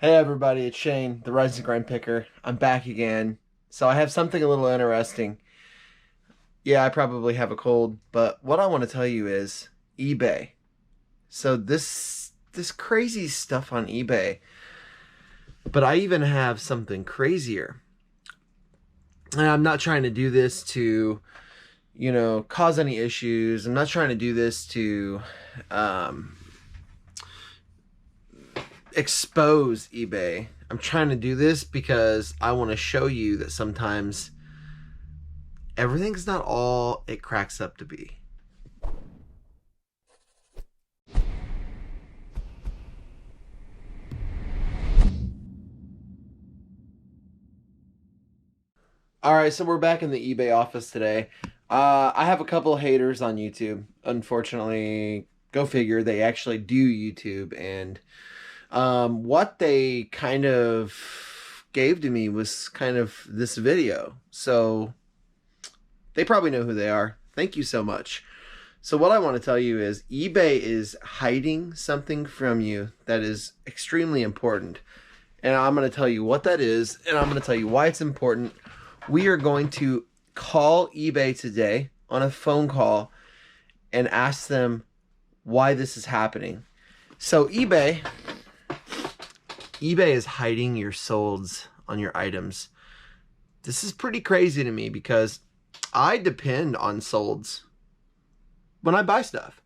Hey everybody, it's Shane, the Rise and Grind Picker. I'm back again. So I have something a little interesting. Yeah, I probably have a cold, but what I want to tell you is eBay. So this crazy stuff on eBay, but I even have something crazier. And I'm not trying to do this to, cause any issues. I'm not trying to do this to um expose eBay. I'm trying to do this because I want to show you that sometimes everything's not all it cracks up to be. All right, so we're back in the eBay office today. I have a couple of haters on YouTube. Unfortunately, go figure, they actually do YouTube. And what they kind of gave to me was kind of this video. So they probably know who they are. Thank you so much. So what I want to tell you is eBay is hiding something from you that is extremely important. And I'm going to tell you what that is, and I'm going to tell you why it's important. We are going to call eBay today on a phone call and ask them why this is happening. So eBay is hiding your solds on your items. This is pretty crazy to me because I depend on solds when I buy stuff.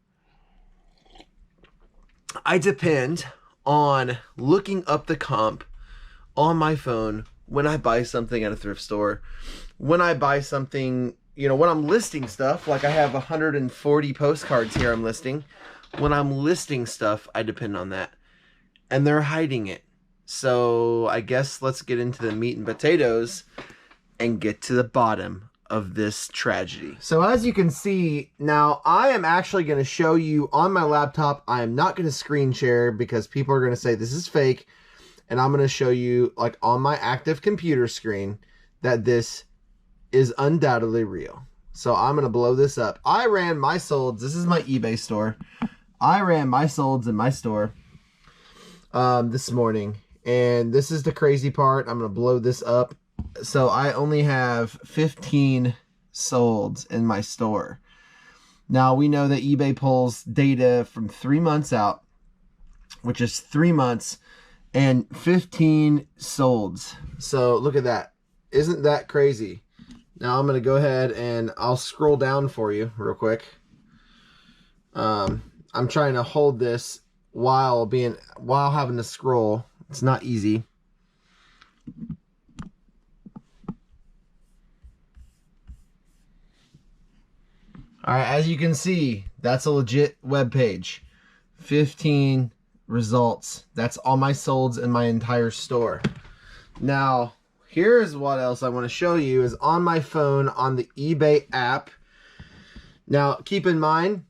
I depend on looking up the comp on my phone when I buy something at a thrift store. When I buy something, when I'm listing stuff, like I have 140 postcards here I'm listing. When I'm listing stuff, I depend on that. And they're hiding it. So I guess let's get into the meat and potatoes and get to the bottom of this tragedy. So as you can see, now I am actually going to show you on my laptop. I am not going to screen share because people are going to say this is fake. And I'm going to show you, like, on my active computer screen that this is undoubtedly real. So I'm going to blow this up. I ran my solds. This is my eBay store. I ran my solds in my store this morning. And this is the crazy part. I'm going to blow this up. So I only have 15 solds in my store. Now, we know that eBay pulls data from 3 months out, which is 3 months. And 15 solds. So look at that. Isn't that crazy? Now I'm going to go ahead and I'll scroll down for you real quick. I'm trying to hold this while having to scroll. It's not easy. All right, as you can see, that's a legit web page. 15 results. That's all my solds in my entire store. Now, here's what else I want to show you is on my phone on the eBay app. Now, keep in mind,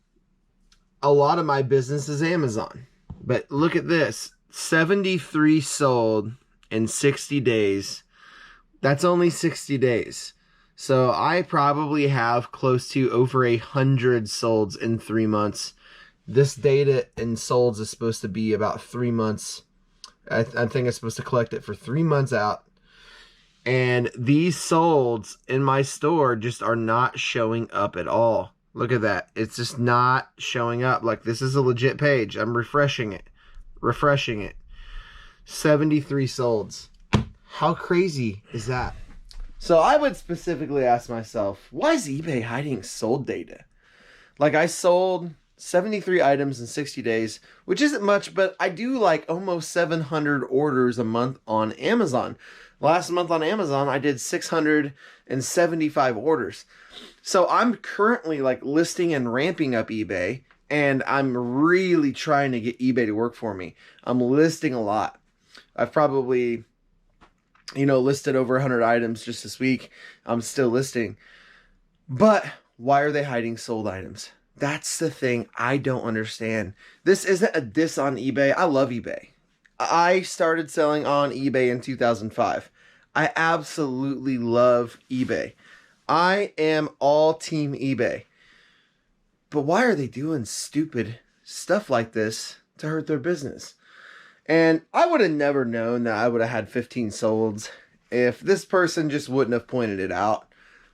a lot of my business is Amazon. But look at this. 73 sold in 60 days. That's only 60 days. So I probably have close to over 100 solds in 3 months. This data in solds is supposed to be about 3 months. I think it's supposed to collect it for 3 months out. And these solds in my store just are not showing up at all. Look at that. It's just not showing up. Like, this is a legit page. I'm refreshing it. 73 solds. How crazy is that? So I would specifically ask myself, why is eBay hiding sold data? Like, I sold 73 items in 60 days, which isn't much, but I do like almost 700 orders a month on Amazon. Last month on Amazon, I did 675 orders. So I'm currently like listing and ramping up eBay, and I'm really trying to get eBay to work for me. I'm listing a lot. I've probably, listed over 100 items just this week. I'm still listing. But why are they hiding sold items? That's the thing I don't understand. This isn't a diss on eBay. I love eBay. I started selling on eBay in 2005. I absolutely love eBay. I am all team eBay. But why are they doing stupid stuff like this to hurt their business? And I would have never known that I would have had 15 solds if this person just wouldn't have pointed it out.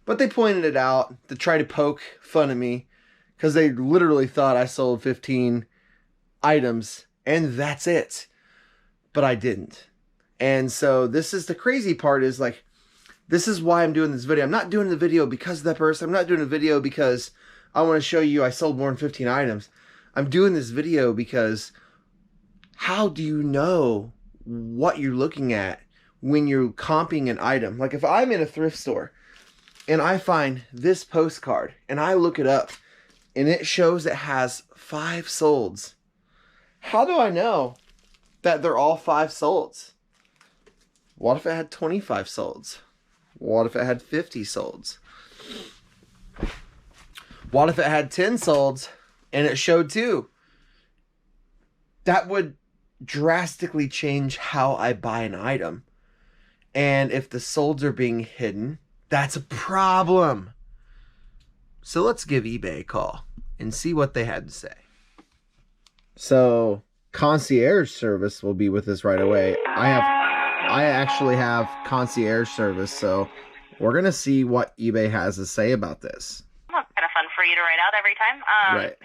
But they pointed it out to try to poke fun at me because they literally thought I sold 15 items and that's it. But I didn't. And so this is the crazy part, is like, this is why I'm doing this video. I'm not doing the video because of that person. I'm not doing a video because I want to show you I sold more than 15 items. I'm doing this video because how do you know what you're looking at when you're comping an item? Like if I'm in a thrift store and I find this postcard and I look it up and it shows it has 5 solds, how do I know that they're all 5 solds? What if it had 25 solds? What if it had 50 solds? What if it had 10 solds and it showed 2? That would drastically change how I buy an item. And if the solds are being hidden, that's a problem. So let's give eBay a call and see what they had to say. So Concierge Service will be with us right away. I actually have Concierge Service, so we're gonna see what eBay has to say about this. Well, it's kind of fun for you to write out every time. Right.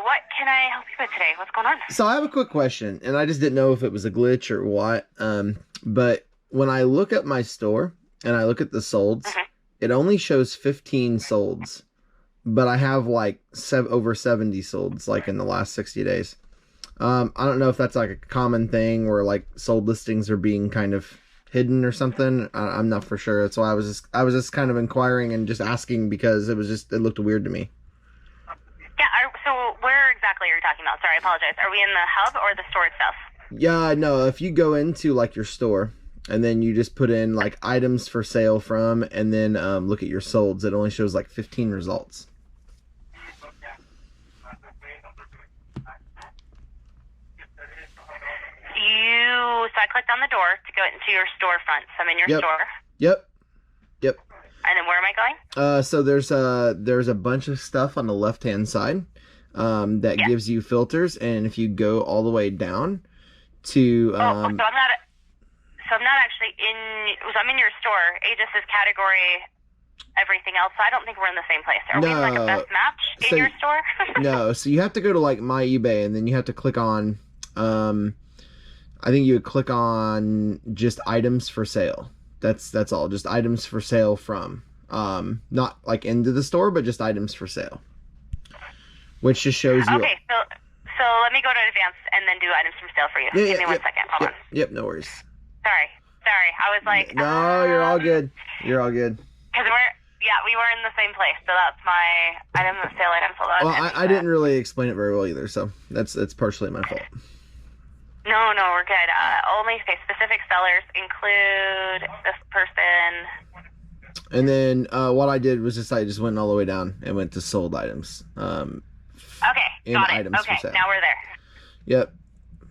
What can I help you with today? What's going on? So I have a quick question, and I just didn't know if it was a glitch or what. But when I look at my store and I look at the solds, it only shows 15 solds, but I have like over 70 solds like in the last 60 days. I don't know if that's like a common thing where like sold listings are being kind of hidden or something. I'm not for sure. That's why I was just kind of inquiring and just asking because it looked weird to me. Yeah. So where exactly are you talking about? Sorry, I apologize. Are we in the hub or the store itself? Yeah, no. If you go into like your store and then you just put in like items for sale from, and then look at your solds, it only shows like 15 results. So I clicked on the door to go into your storefront. So I'm in your store. Yep. And then where am I going? So there's a bunch of stuff on the left-hand side that gives you filters, and if you go all the way down to so I'm not actually in. So I'm in your store. Aegis is category everything else. So I don't think we're in the same place. Are we in like a best match in your store? No. So you have to go to like My eBay, and then you have to click on. I think you would click on just items for sale. That's all. Just items for sale from. Not like into the store, but just items for sale. Which just shows you. Okay, so let me go to advanced and then do items for sale for you. Give me 1 second. Hold on. Yep, no worries. Sorry. I was like. No, you're all good. You're all good. Because we were in the same place, so that's my items of sale items. Hold on. Well, I didn't really explain it very well either, so that's partially my fault. No, we're good. Only specific sellers include this person. And then what I did was I just went all the way down and went to sold items. Okay, got it. Okay, now we're there. Yep.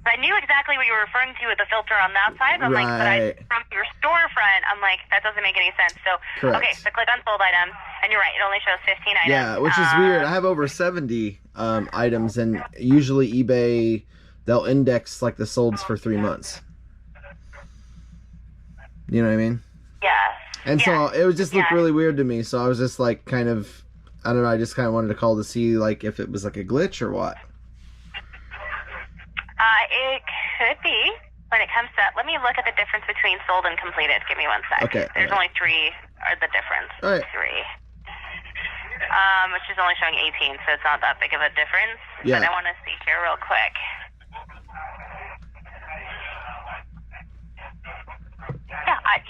I knew exactly what you were referring to with the filter on that side. I'm like, but from your storefront, I'm like, that doesn't make any sense. So, correct. Okay, so click on sold items, and you're right, it only shows 15 items. Yeah, which is weird. I have over 70 items, and usually eBay, they'll index like the solds for 3 months. You know what I mean? Yes. And so it was just looked really weird to me. So I was just like kind of, I don't know, I just kind of wanted to call to see like if it was like a glitch or what. It could be when it comes to that. Let me look at the difference between sold and completed. Give me 1 sec. Okay. There's only 3 are the difference. All right. 3. Which is only showing 18, so it's not that big of a difference. Yeah. But I want to see here real quick. Yeah, I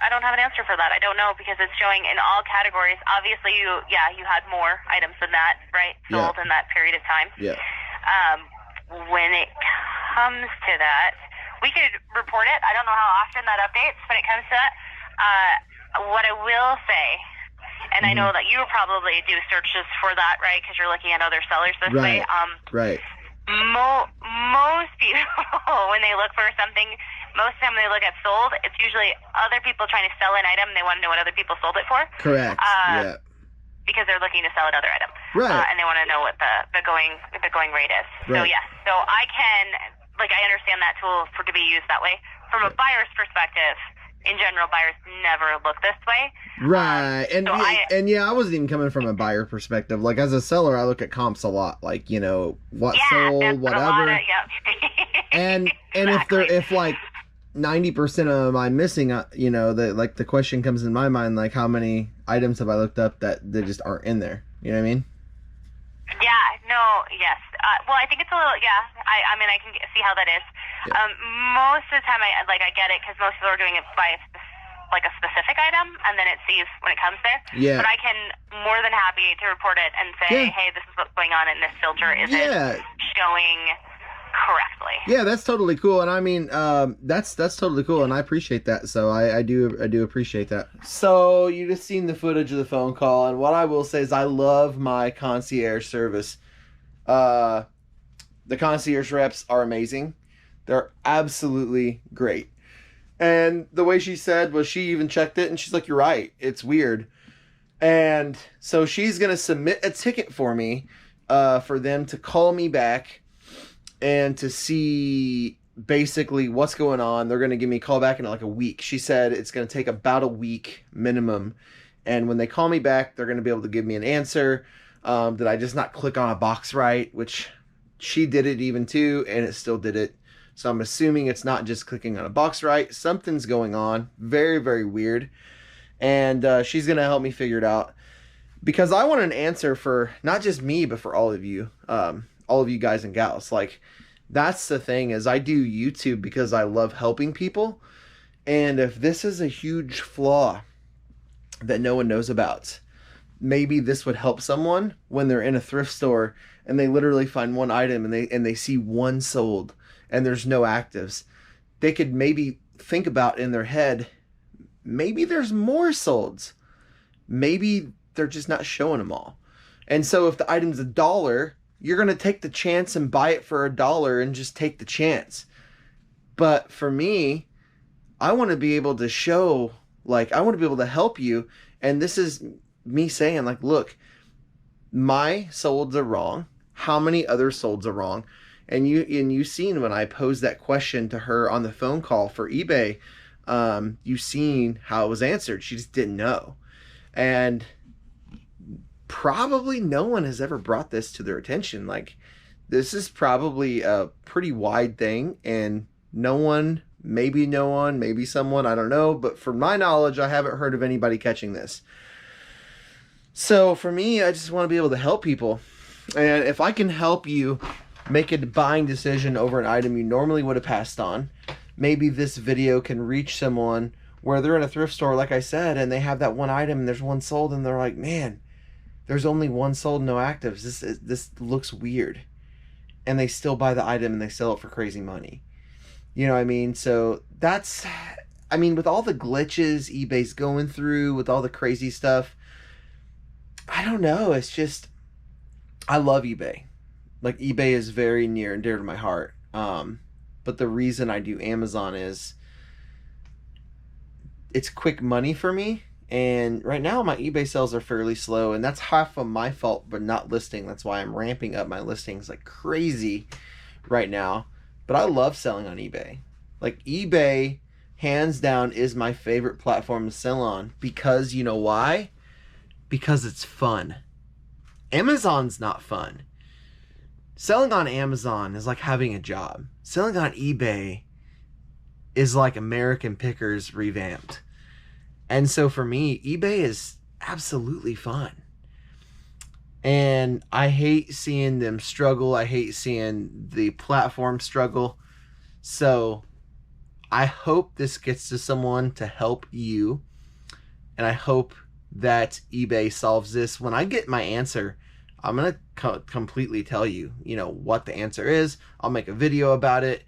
don't have an answer for that. I don't know because it's showing in all categories. Obviously, you had more items than that, right? Sold in that period of time. Yeah. When it comes to that, we could report it. I don't know how often that updates when it comes to that. What I will say, and I know that you probably do searches for that, right? Because you're looking at other sellers this way. Right. Most people, when they look for something, most of the time when they look at sold, it's usually other people trying to sell an item and they want to know what other people sold it for. Correct. Because they're looking to sell another item. Right. And they want to know what the going rate is. Right. So, yes. So I can like, I understand that tool to be used that way. From a buyer's perspective, in general, buyers never look this way. Right. And so and yeah, I wasn't even coming from a buyer perspective. Like, as a seller, I look at comps a lot. Like, you know, what sold, whatever. Yep. And Exactly. if like 90% of them I'm missing, you know, the question comes in my mind, like, how many items have I looked up that they just aren't in there? You know what I mean? Yeah, no, yes. Well, I think it's a little, yeah. I mean, I can see how that is. Yeah. Most of the time, I get it because most people are doing it by like a specific item, and then it sees when it comes there. Yeah. But I can more than happy to report it and say, hey, this is what's going on, and this filter isn't showing correctly. Yeah, that's totally cool, and I mean, that's totally cool, and I appreciate that. So I do appreciate that. So you just seen the footage of the phone call, and what I will say is I love my concierge service. The concierge reps are amazing. They're absolutely great. And the way she said was she even checked it, and she's like, you're right, it's weird. And so she's gonna submit a ticket for me, for them to call me back and to see basically what's going on. They're going to give me a call back in like a week. She said it's going to take about a week minimum. And when they call me back, they're going to be able to give me an answer. Did I just not click on a box right? Which she did it even too, and it still did it. So I'm assuming it's not just clicking on a box right. Something's going on. Very, very weird. And she's going to help me figure it out. Because I want an answer for not just me, but for all of you. All of you guys and gals. Like, that's the thing, is I do YouTube because I love helping people. And if this is a huge flaw that no one knows about, maybe this would help someone when they're in a thrift store and they literally find one item and they see one sold and there's no actives. They could maybe think about in their head, maybe there's more solds. Maybe they're just not showing them all. And so if the item's $1, you're going to take the chance and buy it for $1 and just take the chance. But for me, I want to be able to show, like, I want to be able to help you. And this is me saying, like, look, my solds are wrong. How many other solds are wrong? And you seen when I posed that question to her on the phone call for eBay, you seen how it was answered. She just didn't know. And probably no one has ever brought this to their attention. Like, this is probably a pretty wide thing, and no one, maybe someone, I don't know, but from my knowledge, I haven't heard of anybody catching this. So for me, I just want to be able to help people. And if I can help you make a buying decision over an item you normally would have passed on, maybe this video can reach someone where they're in a thrift store, like I said, and they have that one item and there's one sold, and they're like, man, there's only one sold, no actives. This looks weird. And they still buy the item and they sell it for crazy money. You know what I mean? So that's, I mean, with all the glitches eBay's going through, with all the crazy stuff, I don't know. It's just, I love eBay. Like, eBay is very near and dear to my heart. But the reason I do Amazon is it's quick money for me. And right now my eBay sales are fairly slow, and that's half of my fault, but not listing. That's why I'm ramping up my listings like crazy right now. But I love selling on eBay. Like, eBay, hands down, is my favorite platform to sell on, because you know why? Because it's fun. Amazon's not fun. Selling on Amazon is like having a job. Selling on eBay is like American Pickers revamped. And so for me, eBay is absolutely fun. And I hate seeing them struggle. I hate seeing the platform struggle. So I hope this gets to someone to help you. And I hope that eBay solves this. When I get my answer, I'm going to completely tell you, what the answer is. I'll make a video about it,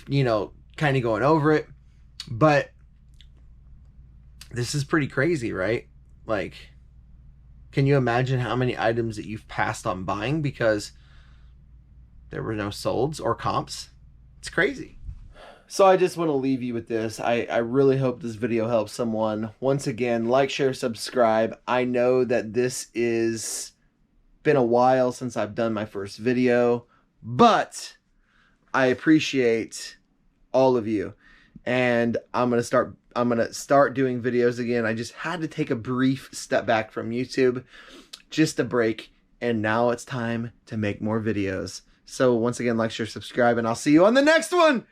kind of going over it. But this is pretty crazy, right? Like, can you imagine how many items that you've passed on buying because there were no solds or comps? It's crazy. So I just want to leave you with this. I really hope this video helps someone. Once again, like, share, subscribe. I know that this is been a while since I've done my first video, but I appreciate all of you. And I'm going to start doing videos again. I just had to take a brief step back from YouTube, just a break, and now it's time to make more videos. So once again, like, share, subscribe, and I'll see you on the next one.